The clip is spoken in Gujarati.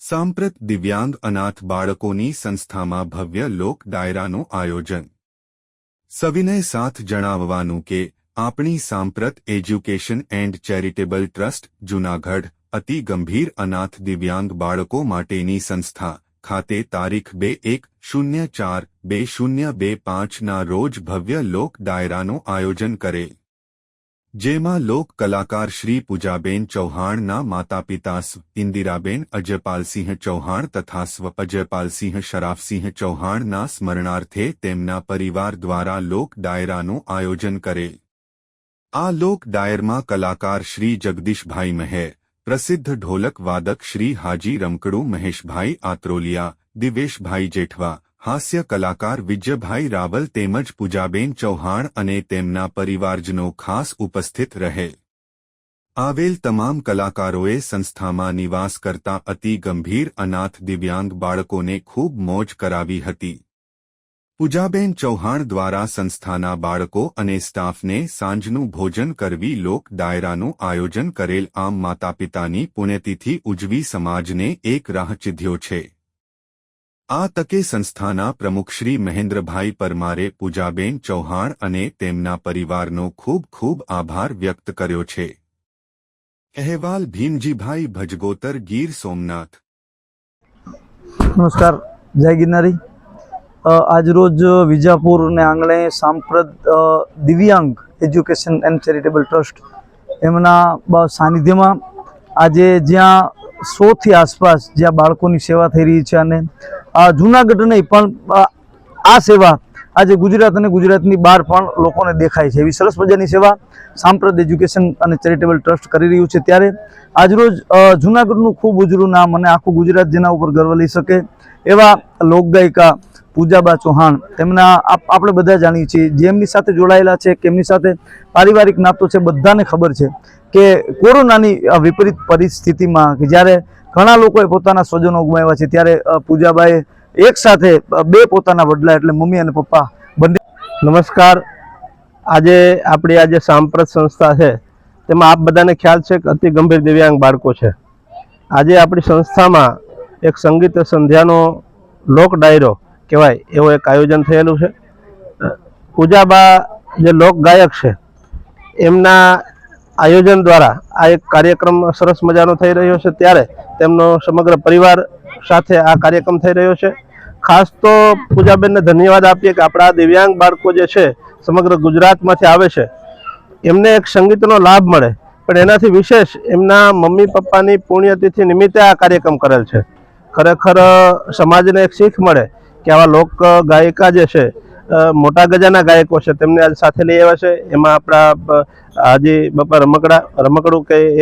સાંપ્રત દિવ્યાંગ અનાથ બાળકોની સંસ્થામાં ભવ્ય લોક ડાયરાનું આયોજન। સવિનય સાથ જણાવવાનું કે આપણી સાંપ્રત education and charitable trust Junagadh અતિ ગંભીર અનાથ દિવ્યાંગ બાળકો માટેની સંસ્થા ખાતે તારીખ 2-1-04-2025 ના રોજ ભવ્ય લોક ડાયરાનું આયોજન કરે, જેમાં લોક કલાકાર શ્રી પૂજાબેન ચૌહાણના માતા પિતા ઇન્દિરાબેન અજયપાલસિંહ ચૌહાણ તથા સ્વ અજયપાલસિંહ શરાફસિંહ ચૌહાણના સ્મરણાર્થે તેમના પરિવાર દ્વારા લોક ડાયરાનું આયોજન કરે। આ લોક ડાયરમાં કલાકાર શ્રી જગદીશભાઈ મહેર, પ્રસિદ્ધ ઢોલક વાદક શ્રી હાજી રમકડુ મહેશભાઈ આત્રોલિયા, દિવેશભાઈ જેઠવા, હાસ્ય કલાકાર વિજયભાઈ રાવલ તેમજ પૂજાબેન ચૌહાણ અને તેમના પરિવારજનો ખાસ ઉપસ્થિત રહે। આવેલ તમામ કલાકારોએ સંસ્થામાં નિવાસ કરતા અતિ ગંભીર અનાથ દિવ્યાંગ બાળકોને ખૂબ મોજ કરાવી હતી। પૂજાબેન ચૌહાણ દ્વારા સંસ્થાના બાળકો અને સ્ટાફને સાંજનું ભોજન કરવી લોક ડાયરાનું આયોજન કરેલ આમ માતા પિતાની પુણ્યતિથિ ઉજવી સમાજને એક રાહ ચીંધ્યો છે। આ તકે સંસ્થાના પ્રમુખ શ્રી મહેન્દ્રભાઈ પરમારે પૂજાબેન ચૌહાણ અને તેમના પરિવારનો ખૂબ ખૂબ આભાર વ્યક્ત કર્યો છે। અહેવાલ ભીમજીભાઈ ભજગોતર, ગીર સોમનાથ। નમસ્કાર, જય ગિરનારી। આજરોજ વિજાપુર ને આંગણે સાંપ્રત દિવ્યાંગ એજ્યુકેશન એન્ડ ચેરિટેબલ ટ્રસ્ટ એમના સાનિધ્યમાં આજે જ્યાં 100 થી આસપાસ જ્યાં બાળકોની સેવા થઈ રહી છે અને જૂનાગઢ નહીં પણ આ સેવા આજે ગુજરાત અને ગુજરાતની બહાર પણ લોકોને દેખાય છે। એવી સરસ મજાની સેવા સાંપ્રત એજ્યુકેશન અને ચેરિટેબલ ટ્રસ્ટ કરી રહ્યું છે। ત્યારે આજરોજ જૂનાગઢનું ખૂબ ઉજળું નામ અને આખું ગુજરાત જેના ઉપર ગર્વ લઈ શકે એવા લોકગાયિકા પૂજાબા ચૌહાણ, તેમના આપણે બધા જાણીએ છીએ, જેમની સાથે જોડાયેલા છે કે એમની સાથે પારિવારિક નાતો છે, બધાને ખબર છે કે કોરોનાની વિપરીત પરિસ્થિતિમાં કે જ્યારે ઘણા લોકોએ પોતાના સ્વજનો ગુમાવ્યા છે ત્યારે પૂજાબાએ એક સાથે બે પોતાના વડલા એટલે મમ્મી અને પપ્પા બંને। નમસ્કાર, આજે સાંપ્રત સંસ્થા છે તેમાં આપ બધાને ખ્યાલ છે કે અતિ ગંભીર દિવ્યાંગ બાળકો છે। આજે આપણી સંસ્થામાં એક સંગીત સંધ્યાનો લોક ડાયરો કહેવાય એવો એક આયોજન થયેલું છે। પૂજાબા જે લોક ગાયક છે એમના આયોજન દ્વારા આ એક કાર્યક્રમ સરસ મજાનો થઈ રહ્યો છે। ત્યારે તેમનો સમગ્ર પરિવાર સાથે આ કાર્યક્રમ થઈ રહ્યો છે। ખાસ તો પૂજાબેનને ધન્યવાદ આપીએ કે આપણા દિવ્યાંગ બાળકો જે છે સમગ્ર ગુજરાતમાંથી આવે છે, એમને એક સંગીતનો લાભ મળે, પણ એનાથી વિશેષ એમના મમ્મી પપ્પાની પુણ્યતિથિ નિમિત્તે આ કાર્યક્રમ કરેલ છે। ખરેખર સમાજને એક શીખ મળે કે આવા લોક ગાયિકા જે છે મોટા ગજાના ગાયકો છે તેમને આજ સાથે લઈ આવ્યા છે। એમાં આપણા હાજી બાપા રમકડું કે